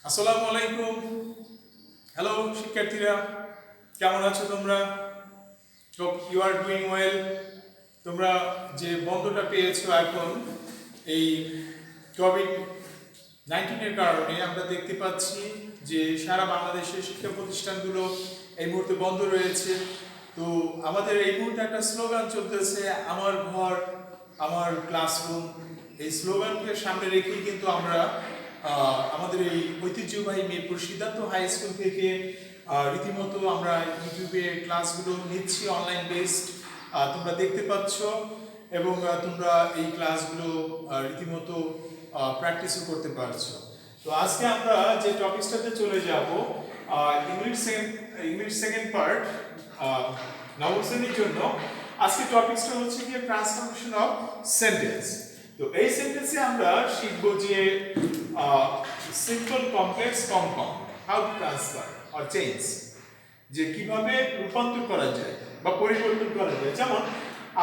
আসসালামু আলাইকুম। হ্যালো শিক্ষার্থীরা, কেমন আছো তোমরা? Hope you are doing well. তোমরা যে বন্ধটা পেয়েছো এখন এই কোভিড-19 কারণে আমরা দেখতে পাচ্ছি যে সারা বাংলাদেশের শিক্ষা প্রতিষ্ঠানগুলো এই মুহূর্তে বন্ধ রয়েছে। তো আমাদের এই মুহূর্তে একটা স্লোগান চলতেছে, আমার ঘর আমার ক্লাসরুম। এই স্লোগানকে সামনে রেখেই কিন্তু আমরা আমাদের এই ঐতিহ্যবাহী মিরপুর সিদ্ধার্থ হাই স্কুল থেকে রীতিমতো আমরা ইউটিউবে ক্লাসগুলো নিচ্ছি, অনলাইন বেসড। তোমরা দেখতে পাচ্ছ এবং তোমরা এই ক্লাসগুলো রীতিমতো প্র্যাকটিসও করতে পারছো। তো আজকে আমরা যে টপিকসটাতে চলে যাব, ইংলিশ সেকেন্ড পার্ট, নবম শ্রেণীর জন্য। আজকে টপিকসটা হচ্ছে কি ট্রান্সফরমেশন অফ সেন্টেন্স। তো এই সেন্টেন্সে আমরা শিখব যে simple, complex, compound, how to transfer or change, যে কিভাবে রূপান্তর করা যায় বা পরিবর্তন করা যায়। যেমন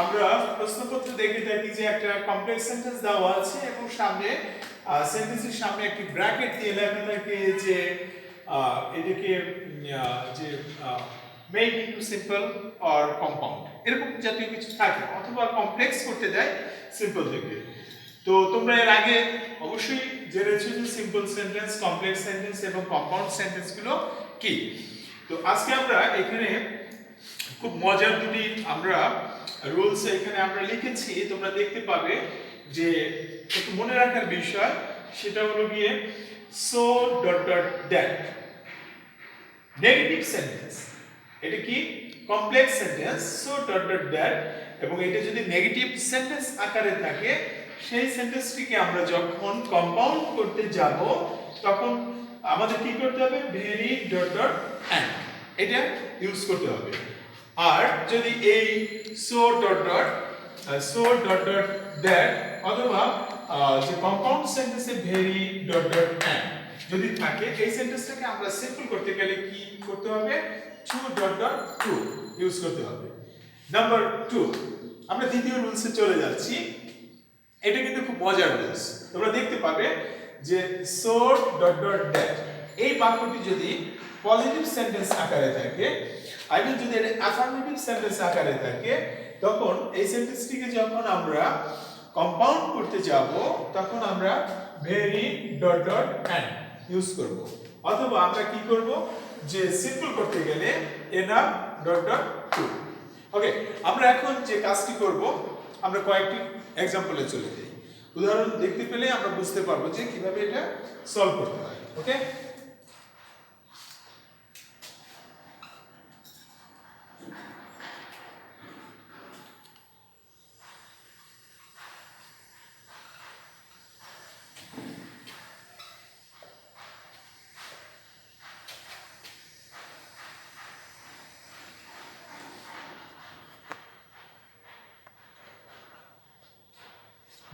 আমরা প্রশ্নপত্র দেখে থাকি যে একটা কমপ্লেক্স সেন্টেন্স দেওয়া আছে এবং সামনে সেন্টেন্সের সামনে একটি ব্র্যাকেট দিয়ে লেখা থাকে যে এটাকে যে make into simple or compound, এরকম জাতীয় কিছু থাকে, অথবা কমপ্লেক্স করতে যায় সিম্পল থেকে। তো তোমরা এর আগে অবশ্যই জেনেছো যে সিম্পল সেন্টেন্স, কমপ্লেক্স সেন্টেন্স এবং কম্পাউন্ড সেন্টেন্সগুলো কি। তো আজকে আমরা এখানে খুব মজার দুটি আমরা রুলস এখানে আমরা লিখেছি, তোমরা দেখতে পাবে যে একটু মনে রাখার বিষয়, সেটা হলো গিয়ে so dot dot that. Negative sentence, এটা কি complex sentence, so dot dot that, এবং এটা যদি নেগেটিভ সেন্টেন্স আকারে থাকে সেই সেন্টেন্সটিকে আমরা যখন কম্পাউন্ড করতে যাব তখন আমাদের কি করতে হবে, ভেরি ডট ডট অ্যান্ড, এটা ইউজ করতে হবে। আর যদি এই সো ডট ডট দ্যাট অথবা যে কম্পাউন্ড সেন্টেন্সে ভেরি ডট ডট অ্যান্ড যদি থাকে, এই সেন্টেন্সটাকে আমরা সিম্পল করতে গেলে কি করতে হবে, two dot dot two use করতে হবে। নাম্বার 2, আমরা দ্বিতীয় রুলসে চলে যাচ্ছি। এটা কিন্তু খুব মজার রুলস, তোমরা দেখতে পাবে যে সো ডট ডট দ্যাট, এই বাক্যটি যদি পজিটিভ সেন্টেন্স আকারে থাকে, আই মিন যদি এটা অ্যাফার্মেটিভ সেন্টেন্স আকারে থাকে, তখন এই সেন্টেন্সটিকে যখন আমরা কম্পাউন্ড করতে যাব তখন আমরা very dot dot and use করব, অথবা আমরা কি করব যে সিম্পল করতে গেলে এনাফ ডট ডট টু। ওকে, আমরা এখন যে কাজটি করব, আমরা কয়েকটি এক্সাম্পলে চলে যাই। উদাহরণ দেখতে পেলে আমরা বুঝতে পারবো যে কিভাবে এটা সলভ করতে হয়। ওকে,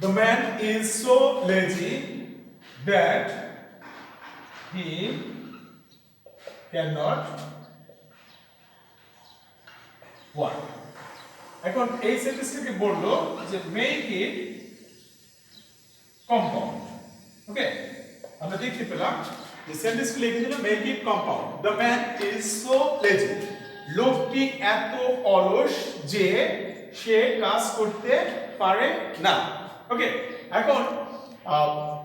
the man is so lazy that he cannot work. এখন এই সেন্টেন্সটাকে বললো যে মেক ইট কম্পাউন্ড। ওকে, আমরা দেখতে পেলাম যে সেন্টেন্সটি লিখে দিল make it compound. The man is so lazy, লোকটি এত অলস যে সে কাজ করতে পারে না। ওকে, এখন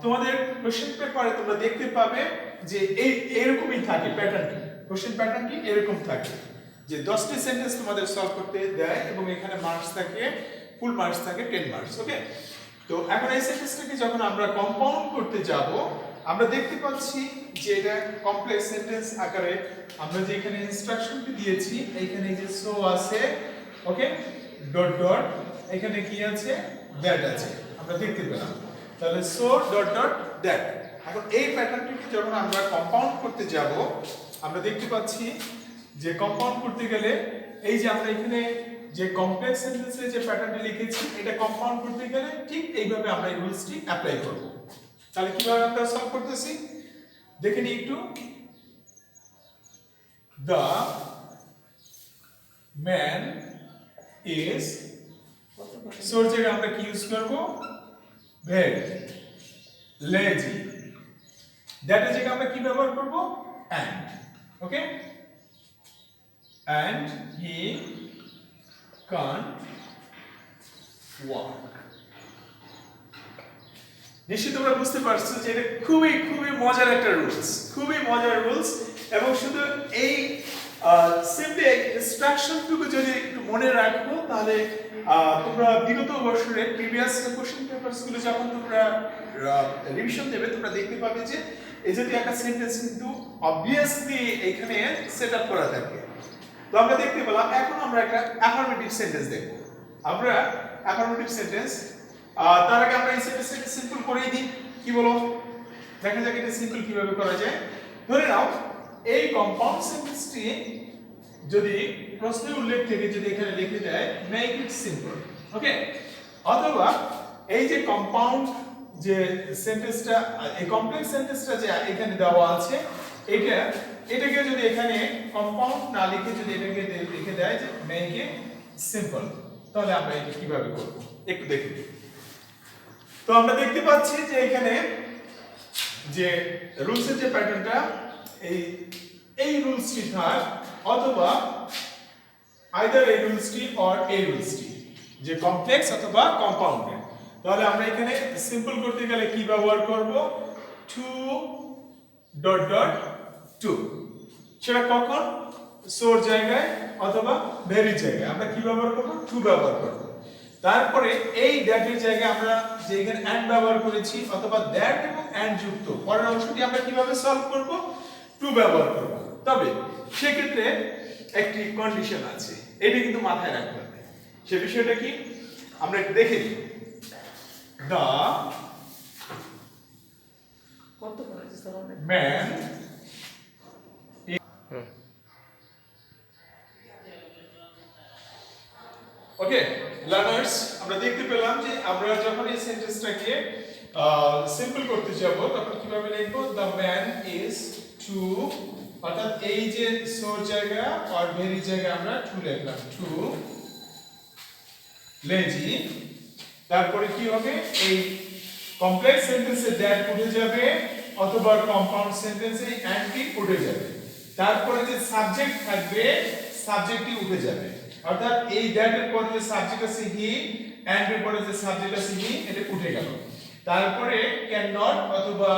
তোমাদের কোশ্চেন পেপারে তোমরা দেখতে পাবে যে এই এরকমই থাকে প্যাটার্নটি, কোশ্চেন প্যাটার্নটি এরকম থাকে যে 10টি সেন্টেন্স তোমাদের সলভ করতে দেয় এবং এখানে মার্কস থাকে, ফুল মার্কস থাকে 10 মার্কস। ওকে, তো এখন এই সেন্টেন্সটাকে যখন আমরা কম্পাউন্ড করতে যাব, আমরা দেখতে পাচ্ছি যে এটা কমপ্লেক্স সেন্টেন্স আকারে আমরা যে এখানে ইনস্ট্রাকশনটি দিয়েছি, এইখানে যে সো আছে, ওকে, ডট ডট, এখানে কি আছে, দ্যাট আছে, আমরা দেখতে পেলাম। তাহলে সো ডট ডট দ্যাট। এখন এই প্যাটার্নটিকে যখন আমরা কম্পাউন্ড করতে যাব, আমরা দেখতে পাচ্ছি যে কম্পাউন্ড করতে গেলে এই যে আমরা এখানে যে কমপ্লেক্স সেন্টেন্সে যে প্যাটার্নটি লিখেছি, এটা কম্পাউন্ড করতে গেলে ঠিক এইভাবে আমরা এই রুলসটি অ্যাপ্লাই করব। তাহলে কিভাবে আমরা সলভ করতেছি দেখে নিই একটু। দ্য ম্যান ইজ, সোর জায়গায় আমরা কি ইউজ করব, ভেরি লেজি। দ্যাট এর জায়গায় আমরা কি ব্যবহার করব and okay and he can't walk নিশ্চয়ই তোমরা বুঝতে পারছো যে এটা খুবই খুবই মজার একটা রুলস খুবই মজার রুলস এবং শুধু এই সিম্পলি ইনস্ট্রাকশনটুকু যদি একটু মনে রাখো তাহলে তোমরা বিগত বছরে প্রিভিয়াস কোশ্চেন পেপারসগুলো যখন তোমরা রিভিশন দেবে তোমরা দেখতে পাবে যে এই জাতীয় একটা সেন্টেন্স কিন্তু অবভিয়াসলি এখানে সেটআপ করা থাকে তো আমরা দেখতে পেলাম এখন আমরা একটা অ্যাফার্মেটিভ সেন্টেন্স দেখব আমরা অ্যাফার্মেটিভ সেন্টেন্স তার আগে আমরা এই সেন্টেন্সটাকে সিম্পল করেই দিই কি বলো দেখা যাক এটা সিম্পল কিভাবে করা যায় ধরে নাও এই কম্পাউন্ড সেন্টেন্সটি যদি প্রশ্নের উল্লেখ থেকে যদি এখানে লিখে দেয় মেক ইট সিম্পল ওকে অথবা এই যে কম্পাউন্ড যে সেন্টেন্সটা এই কমপ্লেক্স সেন্টেন্সটা যে এখানে দেওয়া আছে এটাকে যদি এখানে কম্পাউন্ড না লিখে যদি এটাকে লিখে দেয় যে মেক ইট সিম্পল তাহলে আমরা এটা কিভাবে করব একটু দেখি তো আমরা দেখতে পাচ্ছি যে এখানে যে রুলসের যে প্যাটার্নটা এই রুলসটি থাক অথবা আইদার এই রুলসটি অর এই রুলসটি যে কমপ্লেক্স অথবা কম্পাউন্ডেড তাহলে আমরা এখানে সিম্পল করতে গেলে কি ব্যবহার করব 2 সেটা কখন সোর জায়গায় অথবা ভেরি জায়গায় আমরা কি ব্যবহার করব 2 ব্যবহার করব তারপরে এই দ্যাট এর জায়গায় আমরা যে এখানে and ব্যবহার করেছি অথবা দ্যাট এবং and যুক্ত পরের অংশটি আমরা কিভাবে সলভ করব 2 ব্যবহার করব তবে সেই ক্ষেত্রে একটি কন্ডিশন আছে এটা কিন্তু মাথায় রাখতে হবে সেই বিষয়টা কি আমরা একটু দেখে নিই the man ওকে লার্নার্স আমরা দেখতে পেলাম যে আমরা যখন এই সেন্টেন্সটাকে সিম্পল করতে যাব তখন কিভাবে লিখব the man is too অর্থাৎ এই যে সোর জায়গা আর ভেরি জায়গা আমরা টু লিখলাম টু লেজি তারপরে কি হবে এই কমপ্লেক্স সেন্টেন্সে দ্যাট উঠে যাবে অথবা কম্পাউন্ড সেন্টেন্সে and টি উঠে যাবে তারপরে যে সাবজেক্ট থাকবে সাবজেক্টটি উঠে যাবে অর্থাৎ এই দ্যাট এর পরে যে সাবজেক্ট আছে হি and এর পরে যে সাবজেক্ট আছে হি এটা উঠে গেল তারপরে ক্যান নট অথবা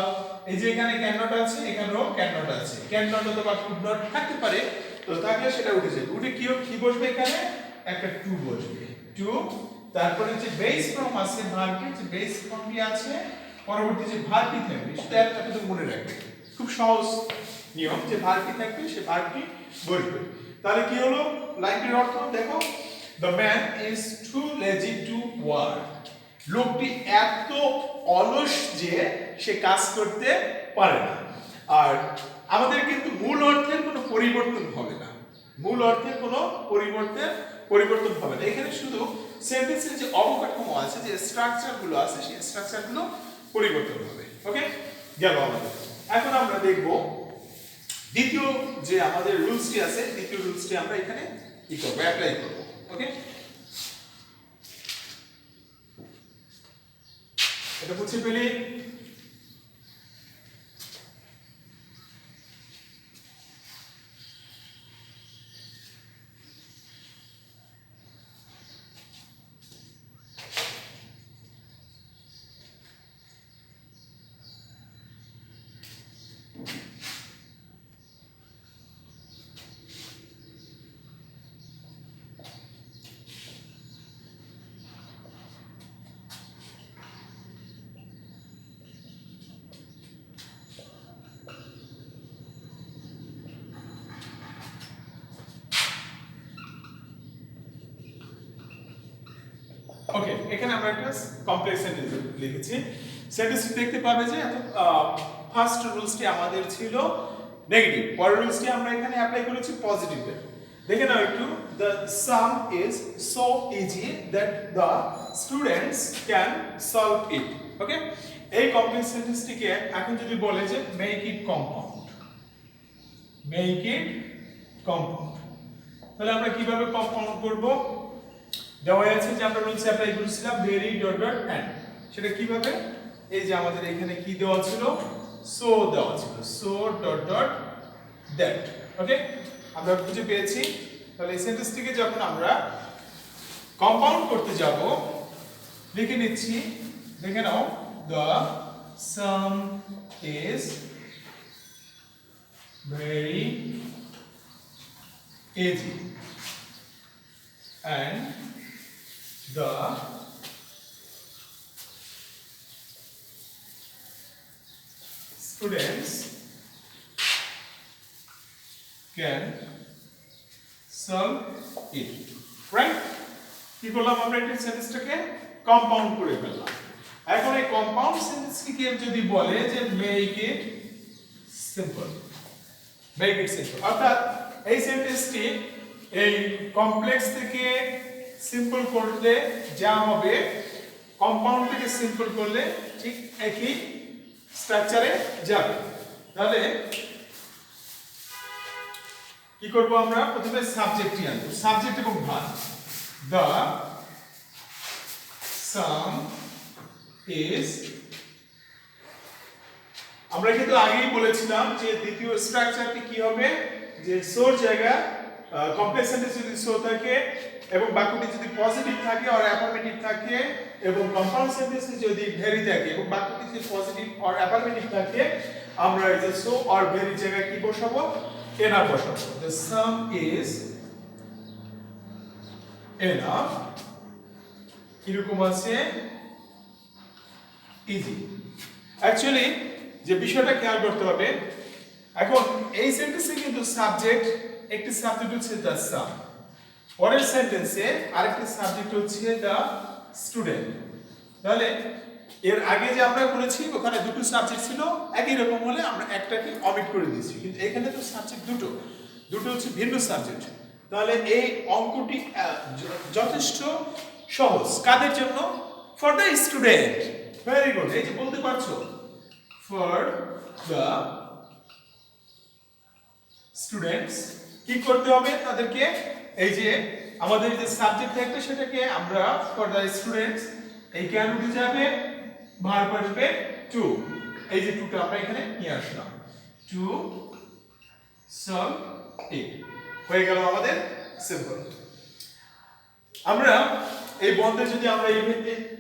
এই যে এখানে ক্যান নট আছে এখানেও ক্যান নট আছে ক্যান নট অথবা কুড নট থাকতে পারে তো থাকলে সেটা উঠে যাবে উঠে কি বসবে এখানে একটা টু বসবে টু তারপরে যে বেস ফর্ম আছে ভার্বের যে বেস ফর্মটি আছে পরবর্তী যে ভার্বটি থাকবে সেটা একটা তো মনে রাখবে খুব সহজ নিয়ম যে ভার্বটি থাকবে সে ভার্বটি বসবে তাহলে কি হলো লাইনটির অর্থ দেখো the man is too lazy to work লোকটি এত অলস যে সে কাজ করতে পারে না আর আমাদের কিন্তু মূল অর্থের কোনো পরিবর্তন হবে না মূল অর্থের কোনো পরিবর্তন হবে না এখানে শুধু সেন্টেন্সের যে অবকাঠামো আছে যে স্ট্রাকচারগুলো আছে সেই স্ট্রাকচারগুলো পরিবর্তন হবে ওকে গেল আমাদের এখন আমরা দেখব দ্বিতীয় যে আমাদের রুলসটি আছে দ্বিতীয় রুলসটি আমরা এখানে কি করব অ্যাপ্লাই করব ওকে এটা বুঝে পেলে ওকে এখানে আমরা একটা কমপ্লেক্স সেন্টেন্স লিখেছি সেন্টেন্সটি দেখতে পাবে যে ফার্স্ট রুলসটি আমাদের ছিল নেগেটিভ পরের রুলসটি আমরা এখানে অ্যাপ্লাই করেছি পজিটিভ দেখে নাও একটু the sum is so easy that the students can solve it ওকে এই কমপ্লেক্স সেন্টেন্সটিকে এখন যদি বলে যে make it compound তাহলে আমরা কিভাবে কম্পাউন্ড করব দেওয়া আছে যে আমরা রুলস অ্যাপ্লাই করেছিলাম ভেরি ডট ডট এন্ড সেটা কিভাবে এই যে আমাদের এখানে কি দেওয়া ছিল সো দেওয়া ছিল, সো ডট ডট দ্যাট। ওকে, আমরা খুঁজে পেয়েছি। তাহলে এই সেন্টেন্সটিকে যখন আমরা কম্পাউন্ড করতে যাব, লিখে নিচ্ছি, দেখে নাও, the sum is very easy and the students can solve it, right? কি করলাম আমরা এই সেন্টেন্সটাকে কম্পাউন্ড করে ফেললাম। এখন এই কম্পাউন্ড সেন্টেন্সকে যদি বলে যে make it simple, make it simple, অর্থাৎ এই সেন্টেন্সটি এই কমপ্লেক্স থেকে সিম্পল করলে যা হবে, কম্পাউন্ড থেকে সিম্পল করলে ঠিক একই স্ট্রাকচারে যাবে। তাহলে কি করব আমরা? প্রথমে সাবজেক্টটি আনবো, সাবজেক্ট এবং ভার্ব। দ্য সাম ইজ, আমরা কিন্তু আগেই বলেছিলাম যে দ্বিতীয় স্ট্রাকচারটি কি হবে, যে সোর জায়গা কমপ্লেক্স সেন্টেন্স যদি সো থাকে এবং বাক্যটি যদি পজিটিভ থাকে অর অ্যাফার্মেটিভ থাকে এবং কম্পাউন্ড সেন্টেন্স যদি ভেরি থাকে এবং বাক্যটি যদি পজিটিভ অর অ্যাফার্মেটিভ থাকে, আমরা এই যে সো অর ভেরি জায়গায় কি বসাবো? এনাফ বসাবো। দ্য সাম ইজ এনাফ, কিরকম আছে? ইজি। অ্যাকচুয়ালি যে বিষয়টা খেয়াল করতে হবে, এখন এই সেন্টেন্সে কিন্তু সাবজেক্ট, একটি সাবজেক্ট হচ্ছে দ্য সাম, পরের সেন্টেন্সে আরেকটি সাবজেক্ট হচ্ছে দ্য স্টুডেন্ট। তাহলে এর আগে যে আমরা বলেছি ওখানে দুটো সাবজেক্ট ছিল, একই রকম হলে আমরা একটাকে অমিট করে দিয়েছি, কিন্তু এখানে তো সাবজেক্ট দুটো হচ্ছে ভিন্ন সাবজেক্ট। তাহলে এই অঙ্কটি যথেষ্ট সহজ। কাদের জন্য? For the student. Very good, এই যে বলতে পারছো, ফর দ্য স্টুডেন্টস। কি করতে হবে তাদেরকে? এই যে আমাদের যে সাবজেক্ট থাকবে সেটাকে আমরা ফর দ্য স্টুডেন্টস, এই ক্যান উঠে যাবে, ভার্ব আসবে টু, এই যে টুটা আমরা এখানে নিয়ে আসলাম, টু সলভ ইট, হয়ে গেল আমাদের সিম্পল। আমরা এই বন্ধে যদি আমরা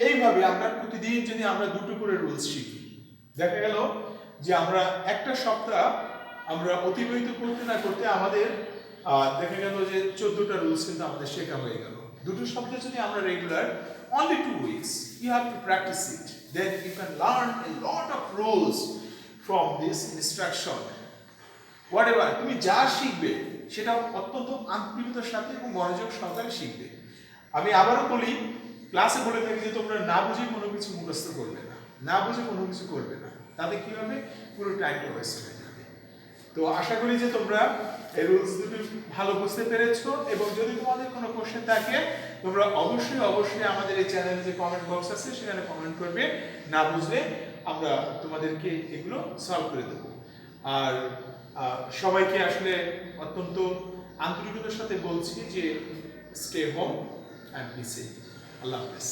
এইভাবে আমরা প্রতিদিন যদি আমরা দুটো করে রুলস শিখি, দেখা গেল যে আমরা একটা সপ্তাহ আমরা অতিবাহিত করতে না করতে আমাদের দেখা গেল যে 14টা রুলস কিন্তু আমাদের শেখা হয়ে গেল। দুটো সপ্তাহ যদি আমরা regular, only 2 weeks you have to practice it, then you can learn a lot of rules from this instruction. Whatever তুমি যা শিখবে সেটা অত্যন্ত আন্তরিকতার সাথে এবং মনোযোগ সহকারে শিখবে। আমি আবারও বলি, ক্লাসে বলে থাকি যে তোমরা না বুঝে কোনো কিছু মুখস্থ করবে না, না বুঝে কোনো কিছু করবে না, তাতে কি হবে? পুরো টাইমটা ওয়েস্ট হয়ে যাবে। তো আশা করি যে তোমরা এই রুলস দুটো ভালো বুঝতে পেরেছো, এবং যদি তোমাদের কোনো কোশ্চেন থাকে তোমরা অবশ্যই আমাদের এই চ্যানেলে যে কমেন্ট বক্স আছে সেখানে কমেন্ট করবে, না বুঝলে আমরা তোমাদেরকে এগুলো সলভ করে দেবো। আর সবাইকে আসলে অত্যন্ত আন্তরিকতার সাথে বলছি যে stay home and be safe. আল্লাহ হাফেজ।